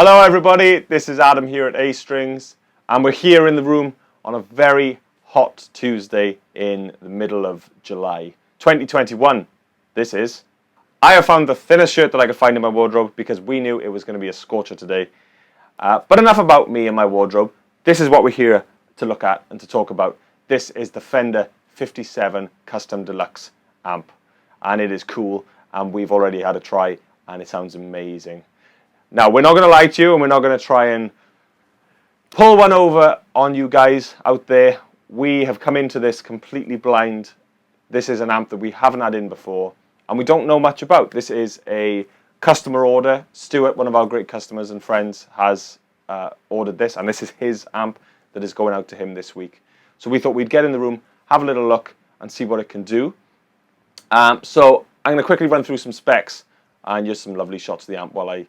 Hello everybody, this is Adam here at A Strings, and we're here in the room on a very hot Tuesday in the middle of July 2021. This is. I have found the thinnest shirt that I could find in my wardrobe because we knew it was going to be a scorcher today. But enough about me and my wardrobe. This is what we're here to look at and to talk about. This is the Fender 57 Custom Deluxe amp, and it is cool, and we've already had a try and it sounds amazing. Now, we're not going to lie to you, and we're not going to try and pull one over on you guys out there. We have come into this completely blind. This is an amp that we haven't had in before, and we don't know much about. This is a customer order. Stuart, one of our great customers and friends, has ordered this, and this is his amp that is going out to him this week. So we thought we'd get in the room, have a little look, and see what it can do. So I'm going to quickly run through some specs and just some lovely shots of the amp while I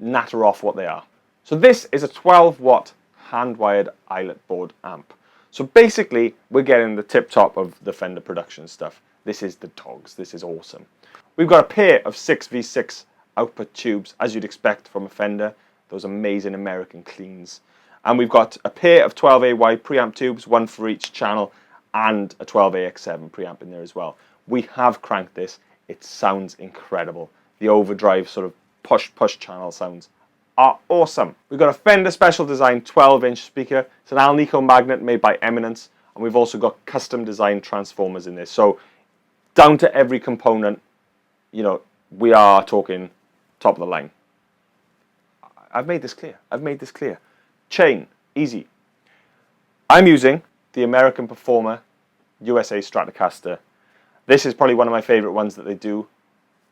natter off what they are. So this is a 12-watt hand-wired eyelet board amp. So basically, we're getting the tip-top of the Fender production stuff. This is the dogs. This is awesome. We've got a pair of 6v6 output tubes, as you'd expect from a Fender, those amazing American cleans. And we've got a pair of 12AY preamp tubes, one for each channel, and a 12AX7 preamp in there as well. We have cranked this. It sounds incredible. The overdrive sort of push channel sounds are awesome. We've got a Fender special design 12-inch speaker. It's an Alnico magnet made by Eminence, and we've also got custom designed transformers in this. So down to every component, you know, we are talking top of the line. I've made this clear. Chain, easy. I'm using the American Performer USA Stratocaster. This is probably one of my favorite ones that they do.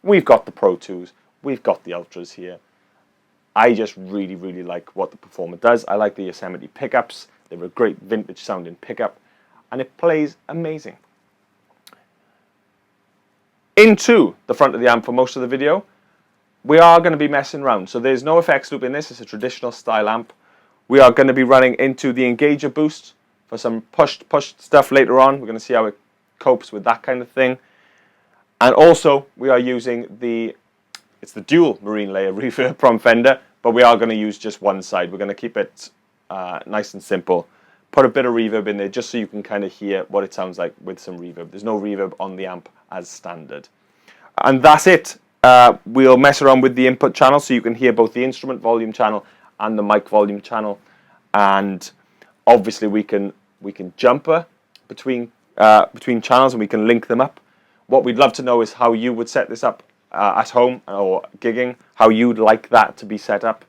We've got the Pro 2s. We've got the Ultras here. I just really like what the Performer does. I like the Yosemite pickups. They're a great vintage sounding pickup, and it plays amazing. Into the front of the amp for most of the video, we are going to be messing around. So there's no effects loop in this. It's a traditional style amp. We are going to be running into the Engager boost for some push stuff later on. We're going to see how it copes with that kind of thing. And also, we are using it's the dual marine layer reverb from Fender, but we are going to use just one side. We're going to keep it nice and simple. Put a bit of reverb in there just so you can kind of hear what it sounds like with some reverb. There's no reverb on the amp as standard. And that's it. We'll mess around with the input channel so you can hear both the instrument volume channel and the mic volume channel. And obviously we can jumper between channels and we can link them up. What we'd love to know is how you would set this up at home or gigging, how you'd like that to be set up,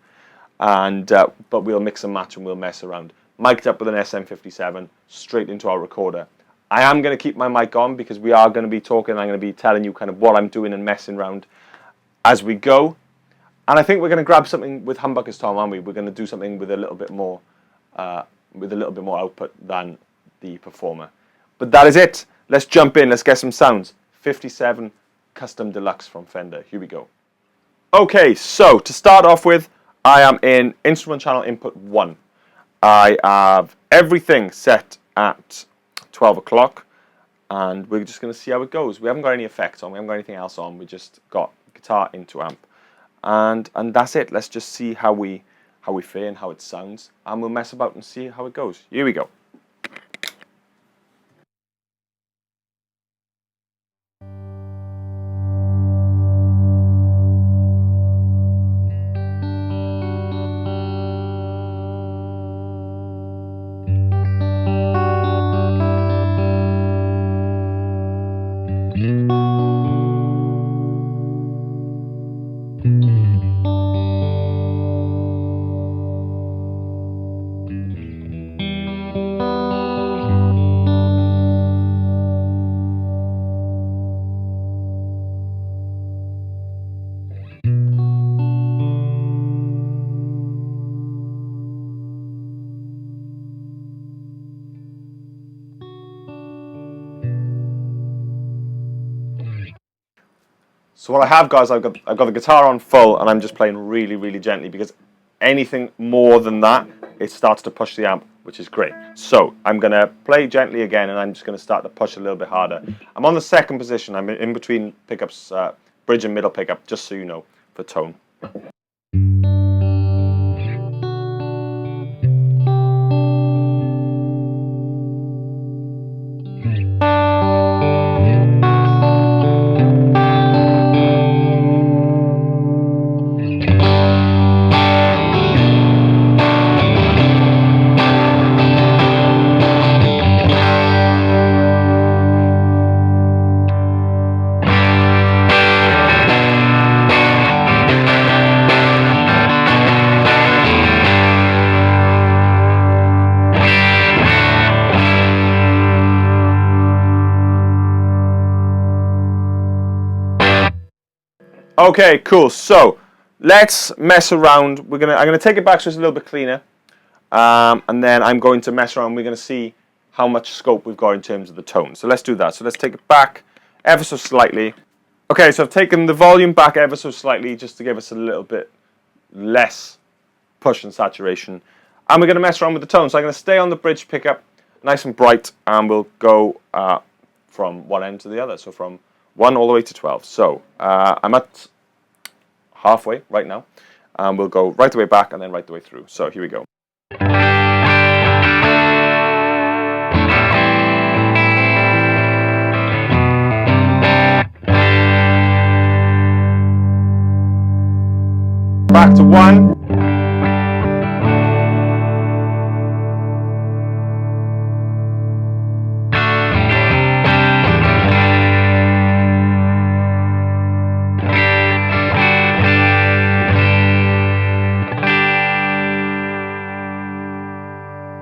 and but we'll mix and match and we'll mess around. Mic'd up with an SM57 straight into our recorder. I am going to keep my mic on because we are going to be talking. I'm going to be telling you kind of what I'm doing and messing around as we go. And I think we're going to grab something with Humbuckers, Tom, aren't we? We're going to do something with a little bit more output than the Performer. But that is it. Let's jump in. Let's get some sounds. 57 Custom Deluxe from Fender. Here we go. Okay, so to start off with, I am in instrument channel input 1. I have everything set at 12 o'clock, and we're just going to see how it goes. We haven't got any effects on. We haven't got anything else on. We just got guitar into amp, and that's it. Let's just see how we fare and how it sounds, and we'll mess about and see how it goes. Here we go. So what I have got is I've got the guitar on full, and I'm just playing really gently, because anything more than that, it starts to push the amp, which is great. So I'm going to play gently again, and I'm just going to start to push a little bit harder. I'm on the second position. I'm in between pickups, bridge and middle pickup, just so you know, for tone. Okay, cool. So let's mess around. I'm gonna take it back so it's a little bit cleaner, and then I'm going to mess around. We're gonna see how much scope we've got in terms of the tone. So let's do that. So let's take it back ever so slightly. Okay, so I've taken the volume back ever so slightly just to give us a little bit less push and saturation. And we're going to mess around with the tone. So I'm going to stay on the bridge pickup, nice and bright, and we'll go from one end to the other. So from 1 all the way to 12. So I'm at halfway right now, and we'll go right the way back and then right the way through. So here we go. Back to 1.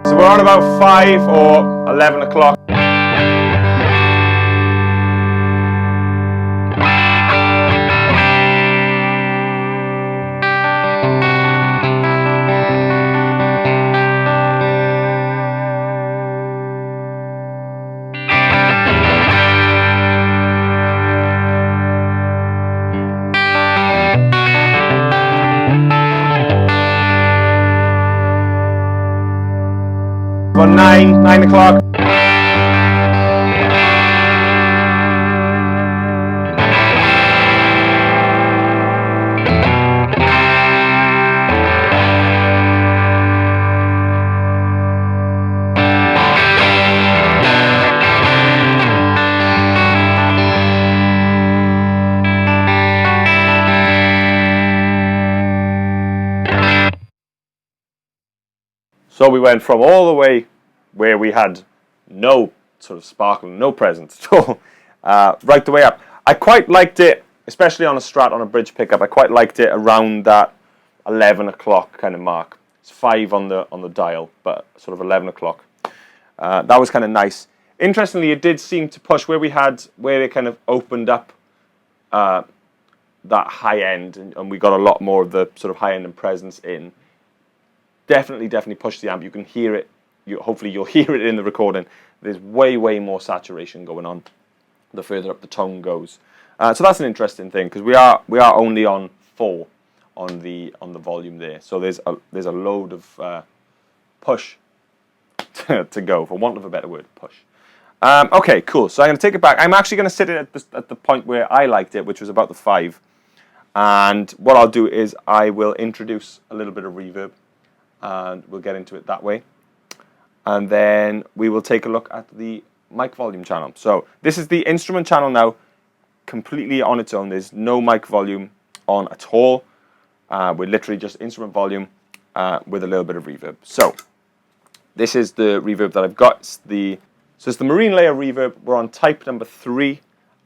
So we're on about 5 or 11 o'clock. About 9 o'clock. So we went from all the way where we had no sort of sparkle, no presence at all, right the way up. I quite liked it, especially on a Strat, on a bridge pickup. I quite liked it around that 11 o'clock kind of mark. It's 5 on the dial, but sort of 11 o'clock. That was kind of nice. Interestingly, it did seem to push where it kind of opened up that high end, and we got a lot more of the sort of high end and presence in. Definitely pushed the amp. You can hear it. Hopefully you'll hear it in the recording. There's way more saturation going on the further up the tone goes. So that's an interesting thing, because we are only on 4 on the volume there. So there's a load of push to go, for want of a better word, push. Okay, cool. So I'm going to take it back. I'm actually going to sit it at the point where I liked it, which was about the 5. And what I'll do is I will introduce a little bit of reverb, and we'll get into it that way. And then we will take a look at the mic volume channel. So this is the instrument channel now, completely on its own. There's no mic volume on at all. We're literally just instrument volume with a little bit of reverb. So this is the reverb that I've got. It's the marine layer reverb. We're on type number 3,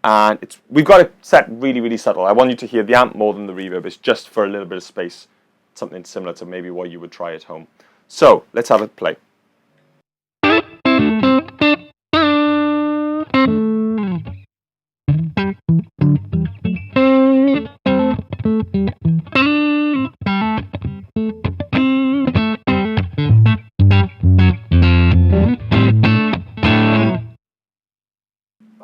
and we've got it set really subtle. I want you to hear the amp more than the reverb. It's just for a little bit of space, something similar to maybe what you would try at home. So let's have it play.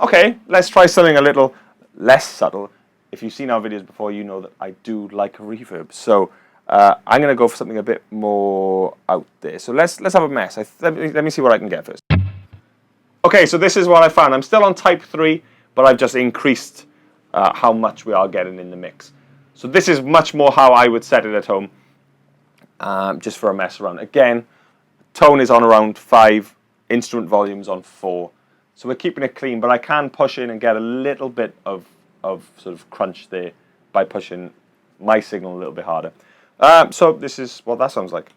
Okay, let's try something a little less subtle. If you've seen our videos before, you know that I do like a reverb. So I'm going to go for something a bit more out there. So let's have a mess. Let me see what I can get first. Okay, so this is what I found. I'm still on type 3, but I've just increased how much we are getting in the mix. So this is much more how I would set it at home, just for a mess around. Again, tone is on around 5, instrument volume's on 4. So we're keeping it clean, but I can push in and get a little bit of sort of crunch there by pushing my signal a little bit harder. So this is what that sounds like.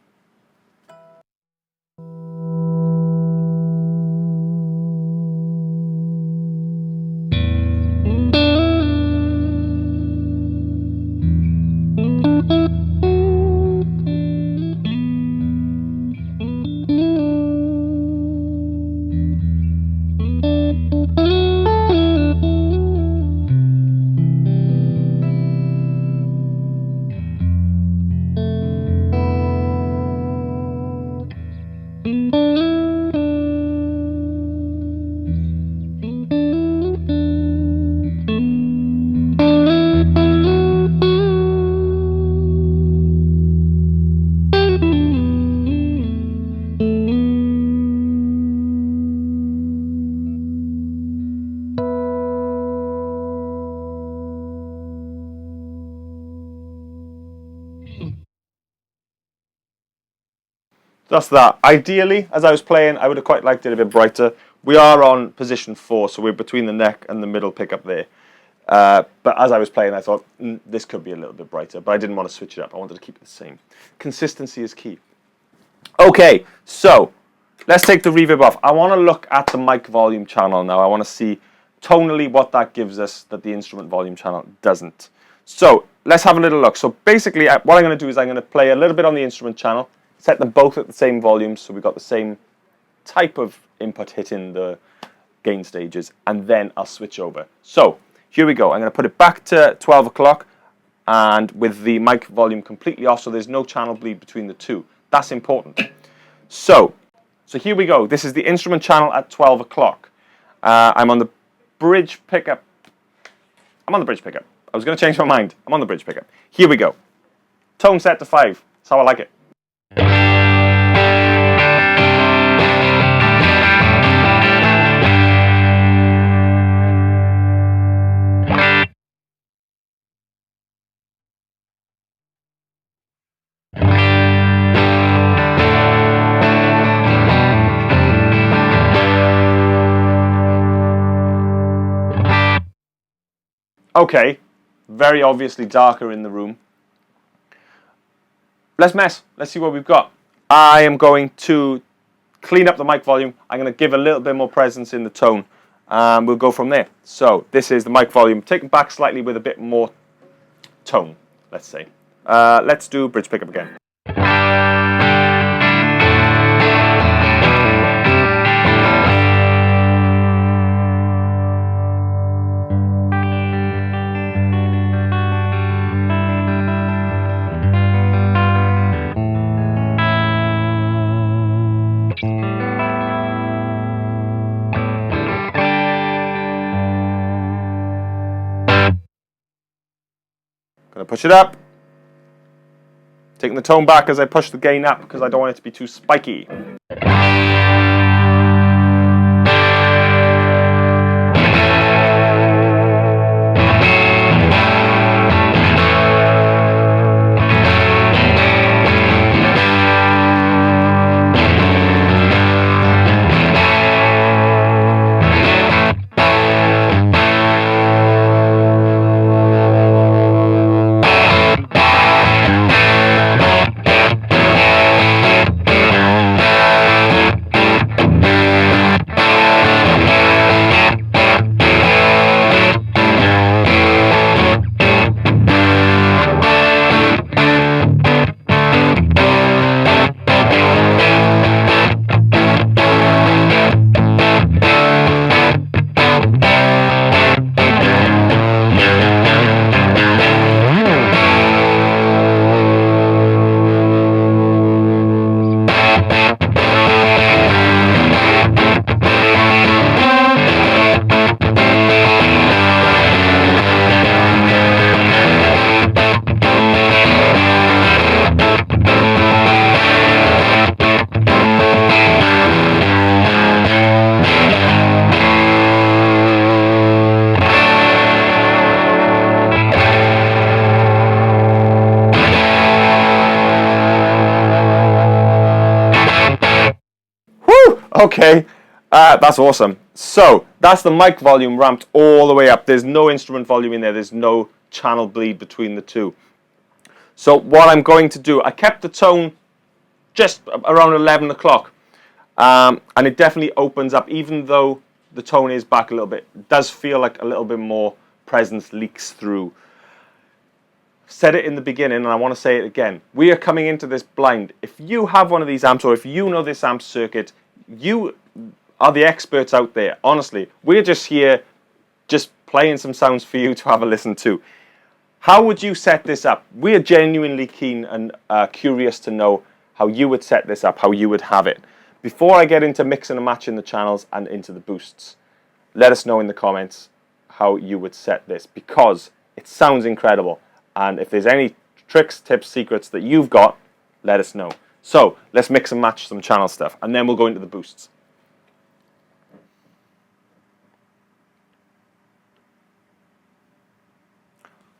that's that. Ideally, as I was playing, I would have quite liked it a bit brighter. We are on position 4, so we're between the neck and the middle pickup there. But as I was playing, I thought, this could be a little bit brighter, but I didn't want to switch it up. I wanted to keep it the same. Consistency is key. Okay, so let's take the reverb off. I want to look at the mic volume channel now. I want to see tonally what that gives us that the instrument volume channel doesn't. So let's have a little look. So basically, what I'm going to do is I'm going to play a little bit on the instrument channel, set them both at the same volume so we've got the same type of input hitting the gain stages, and then I'll switch over. So here we go. I'm going to put it back to 12 o'clock and with the mic volume completely off so there's no channel bleed between the two. That's important. So here we go. This is the instrument channel at 12 o'clock. I'm on the bridge pickup. I'm on the bridge pickup. I was going to change my mind. I'm on the bridge pickup. Here we go. Tone set to 5. That's how I like it. Okay, very obviously darker in the room. Let's mess. Let's see what we've got. I am going to clean up the mic volume. I'm going to give a little bit more presence in the tone. We'll go from there. So this is the mic volume. Taken back slightly with a bit more tone, let's say. Let's do bridge pickup again. Gonna push it up. Taking the tone back as I push the gain up because I don't want it to be too spiky. Okay, that's awesome. So that's the mic volume ramped all the way up. There's no instrument volume in there. There's no channel bleed between the two. So what I'm going to do, I kept the tone just around 11 o'clock. And it definitely opens up, even though the tone is back a little bit. It does feel like a little bit more presence leaks through. Said it in the beginning, and I want to say it again. We are coming into this blind. If you have one of these amps, or if you know this amp circuit, you are the experts out there. Honestly, we're just here, just playing some sounds for you to have a listen to. How would you set this up? We are genuinely keen and curious to know how you would set this up, how you would have it. Before I get into mixing and matching the channels and into the boosts, let us know in the comments how you would set this, because it sounds incredible. And if there's any tricks, tips, secrets that you've got, let us know. So let's mix and match some channel stuff, and then we'll go into the boosts.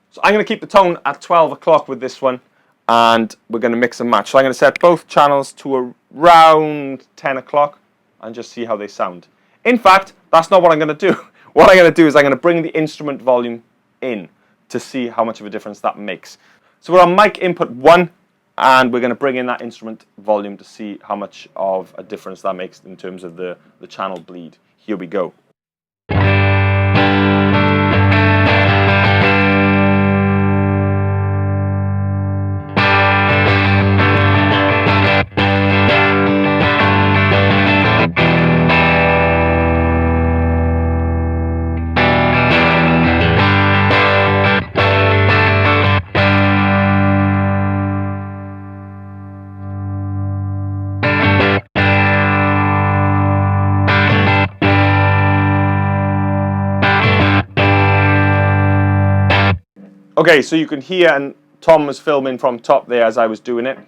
So I'm going to keep the tone at 12 o'clock with this one, and we're going to mix and match. So I'm going to set both channels to round 10 o'clock and just see how they sound. In fact, that's not what I'm going to do. What I'm going to do is I'm going to bring the instrument volume in to see how much of a difference that makes. So we're on mic input 1, and we're going to bring in that instrument volume to see how much of a difference that makes in terms of the channel bleed. Here we go. Okay, so you can hear, and Tom was filming from top there as I was doing it.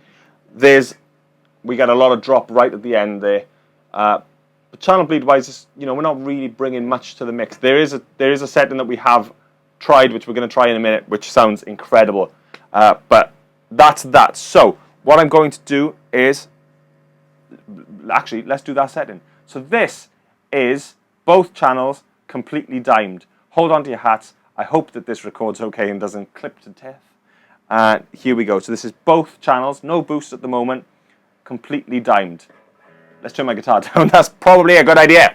We got a lot of drop right at the end there. But channel bleed wise, we're not really bringing much to the mix. There is a setting that we have tried, which we're going to try in a minute, which sounds incredible. But that's that. So what I'm going to do is, actually, let's do that setting. So this is both channels completely dimed. Hold on to your hats. I hope that this records okay and doesn't clip to death. And here we go. So this is both channels, no boost at the moment, completely dimed. Let's turn my guitar down. That's probably a good idea.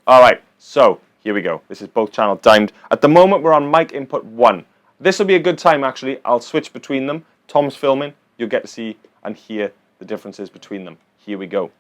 All right, so here we go. This is both channels dimed. At the moment, we're on mic input 1. This will be a good time, actually. I'll switch between them. Tom's filming. You'll get to see and hear the differences between them. Here we go.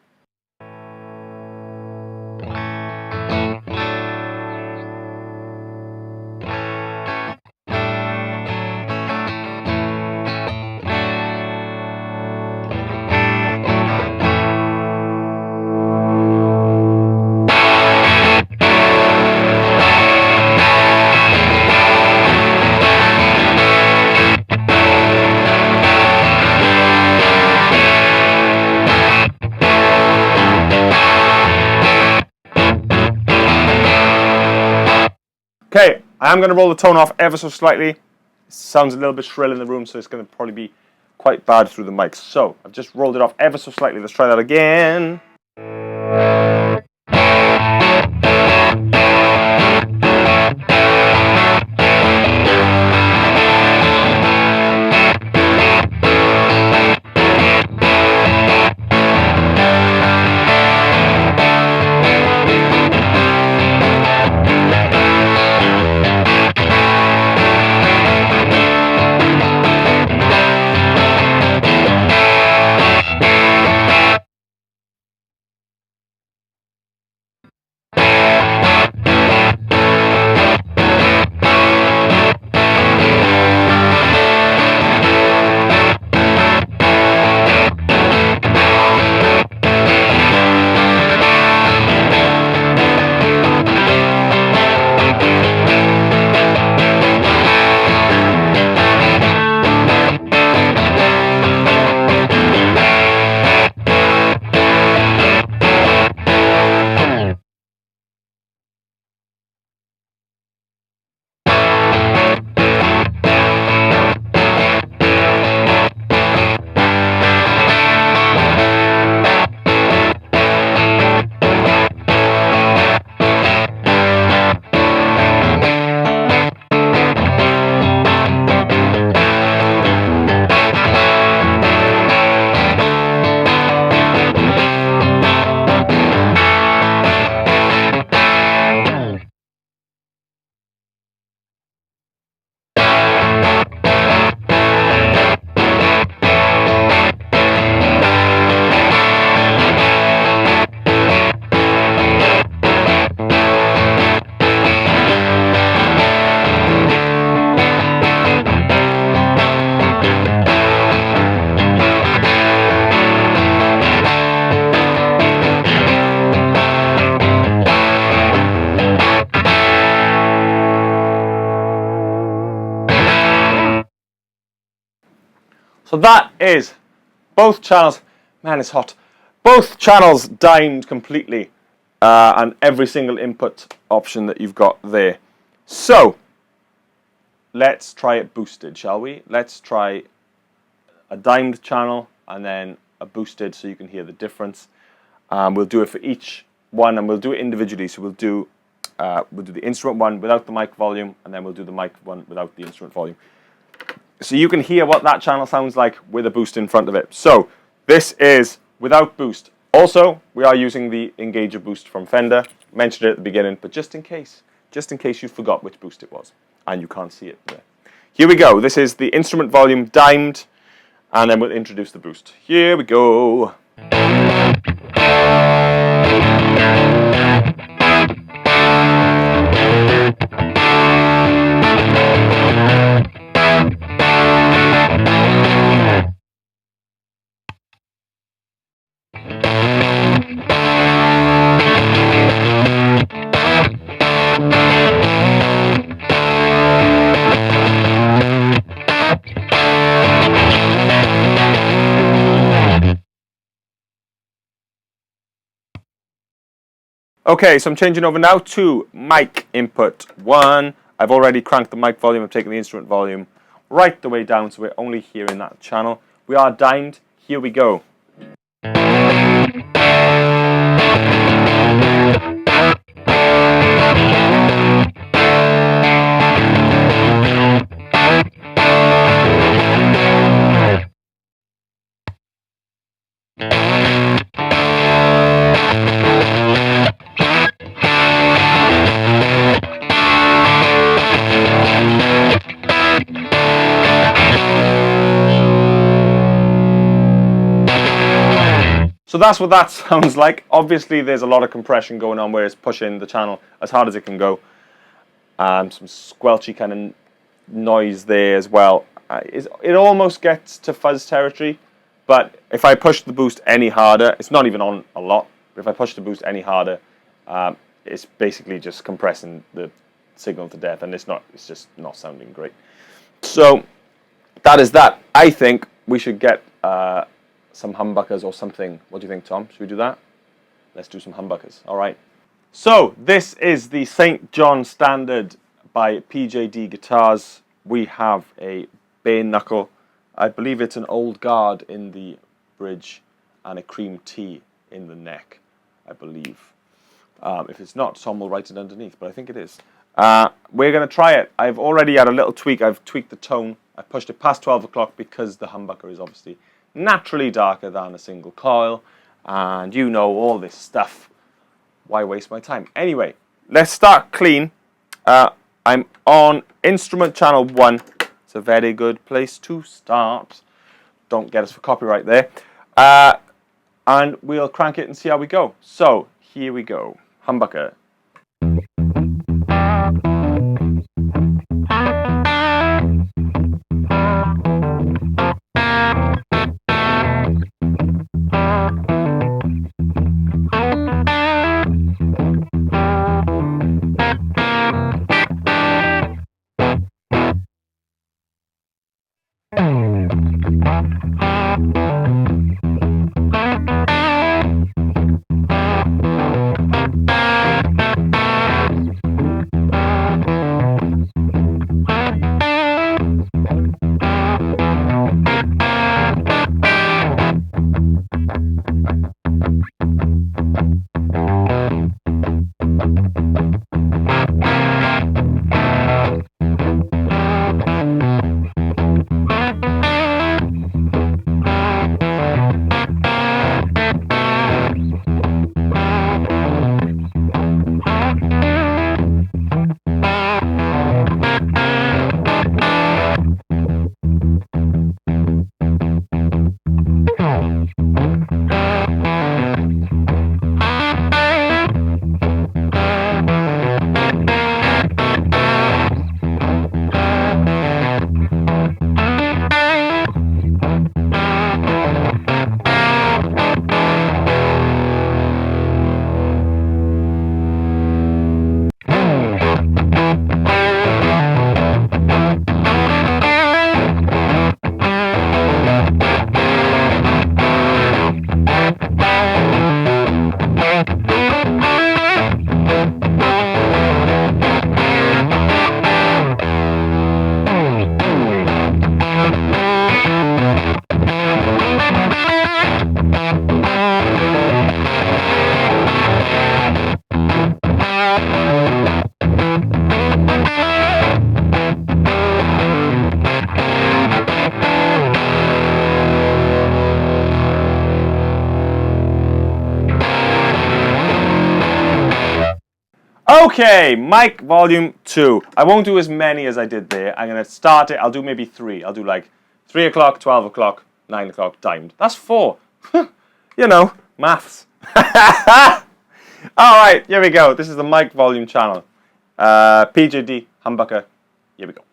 Okay, I am going to roll the tone off ever so slightly. It sounds a little bit shrill in the room, so it's going to probably be quite bad through the mic. So I've just rolled it off ever so slightly. Let's try that again. So that is both channels. Man, it's hot. Both channels dimed completely, and every single input option that you've got there. So let's try it boosted, shall we? Let's try a dimed channel and then are boosted so you can hear the difference. We'll do it for each one, and we'll do it individually. So we'll do the instrument one without the mic volume, and then we'll do the mic one without the instrument volume. So you can hear what that channel sounds like with a boost in front of it. So this is without boost. Also, we are using the Engager boost from Fender. Mentioned it at the beginning, but just in case you forgot which boost it was and you can't see it there. Here we go. This is the instrument volume dimed, and then we'll introduce the boost. Here we go. Okay, so I'm changing over now to mic input 1. I've already cranked the mic volume. I've taken the instrument volume right the way down, so we're only hearing that channel. We are dimed. Here we go. So that's what that sounds like. Obviously, there's a lot of compression going on where it's pushing the channel as hard as it can go. Some squelchy kind of noise there as well. It almost gets to fuzz territory, but if I push the boost any harder, it's not even on a lot, but if I push the boost any harder, it's basically just compressing the signal to death, and it's just not sounding great. So that is that. I think we should get some humbuckers or something. What do you think, Tom? Should we do that? Let's do some humbuckers. All right. So this is the St. John Standard by PJD Guitars. We have a bare knuckle. I believe it's an old guard in the bridge and a cream T in the neck, I believe. If it's not, Tom will write it underneath, but I think it is. We're going to try it. I've already had a little tweak. I've tweaked the tone. I pushed it past 12 o'clock because the humbucker is obviously naturally darker than a single coil, and you know all this stuff. Why waste my time? Anyway, let's start clean. I'm on instrument channel 1. It's a very good place to start. Don't get us for copyright there. And we'll crank it and see how we go. So here we go. Humbucker. Okay, mic volume 2. I won't do as many as I did there. I'm going to start it. I'll do maybe 3. I'll do like 3 o'clock, 12 o'clock, 9 o'clock timed. That's 4. You know, maths. Alright, here we go. This is the mic volume channel. PJD, humbucker. Here we go.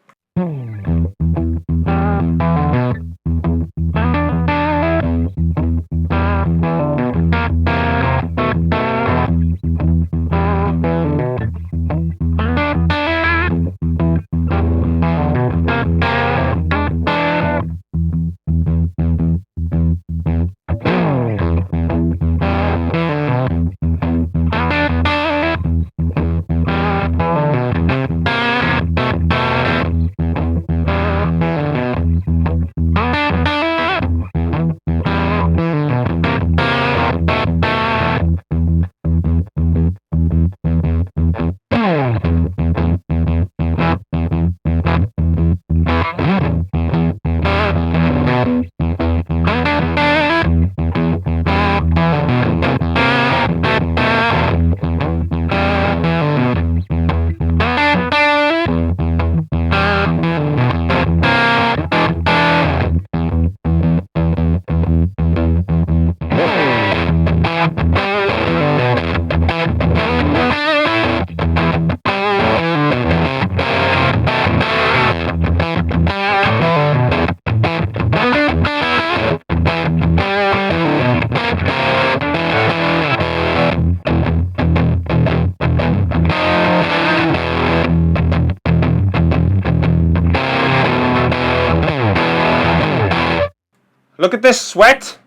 Look at this sweat.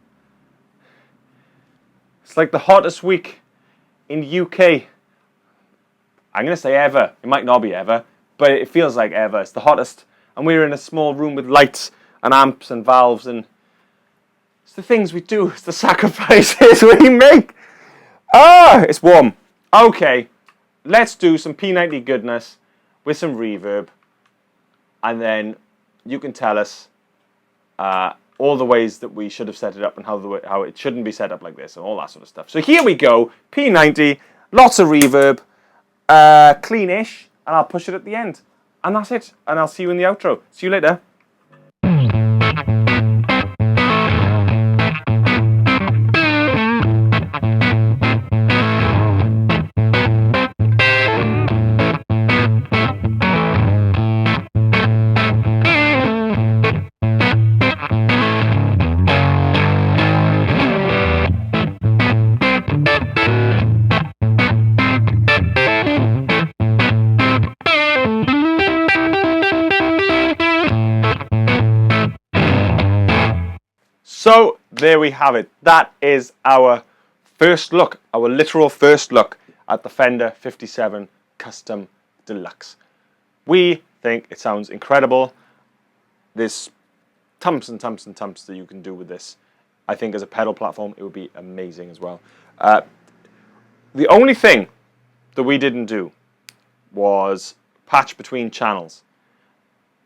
It's like the hottest week in the UK. I'm going to say ever. It might not be ever, but it feels like ever. It's the hottest. And we're in a small room with lights and amps and valves, and it's the things we do. It's the sacrifices we make. It's warm. Okay, let's do some P90 goodness with some reverb, and then you can tell us all the ways that we should have set it up and how it shouldn't be set up like this and all that sort of stuff. So here we go, P90, lots of reverb, cleanish, and I'll push it at the end. And that's it. And I'll see you in the outro. See you later. So there we have it. That is our first look, our literal first look at the Fender 57 Custom Deluxe. We think it sounds incredible. There's tons and tons and tons that you can do with this. I think as a pedal platform, it would be amazing as well. The only thing that we didn't do was patch between channels.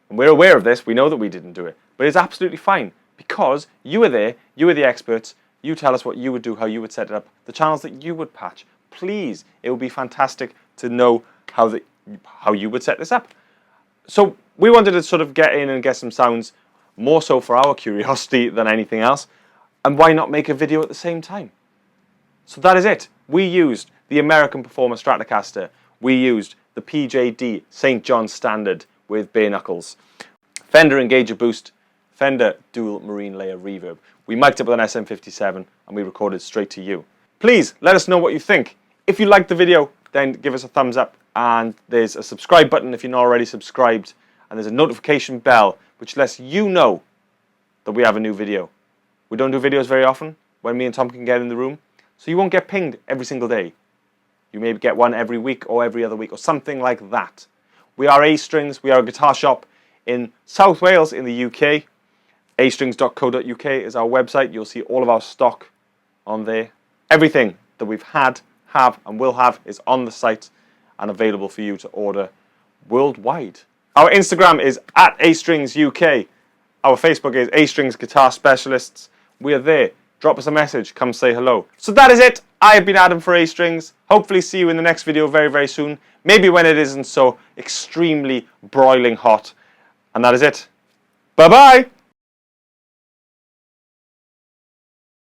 And we're aware of this. We know that we didn't do it. But it's absolutely fine. Because you were there, you were the experts, you tell us what you would do, how you would set it up, the channels that you would patch. Please, it would be fantastic to know how you would set this up. So we wanted to sort of get in and get some sounds, more so for our curiosity than anything else. And why not make a video at the same time? So that is it. We used the American Performer Stratocaster. We used the PJD St. John Standard with bare knuckles. Fender Engager Boost. Fender Dual Marine Layer Reverb. We mic'd up with an SM57 and we recorded straight to you. Please let us know what you think. If you liked the video, then give us a thumbs up, and there's a subscribe button if you're not already subscribed, and there's a notification bell which lets you know that we have a new video. We don't do videos very often when me and Tom can get in the room, so you won't get pinged every single day. You maybe get one every week or every other week or something like that. We are A-Strings. We are a guitar shop in South Wales in the UK. astrings.co.uk is our website. You'll see all of our stock on there. Everything that we've had, have, and will have is on the site and available for you to order worldwide. Our Instagram is at AStringsUK. Our Facebook is A-Strings Guitar Specialists. We are there. Drop us a message. Come say hello. So that is it. I have been Adam for A-Strings. Hopefully see you in the next video very, very soon. Maybe when it isn't so extremely broiling hot. And that is it. Bye-bye.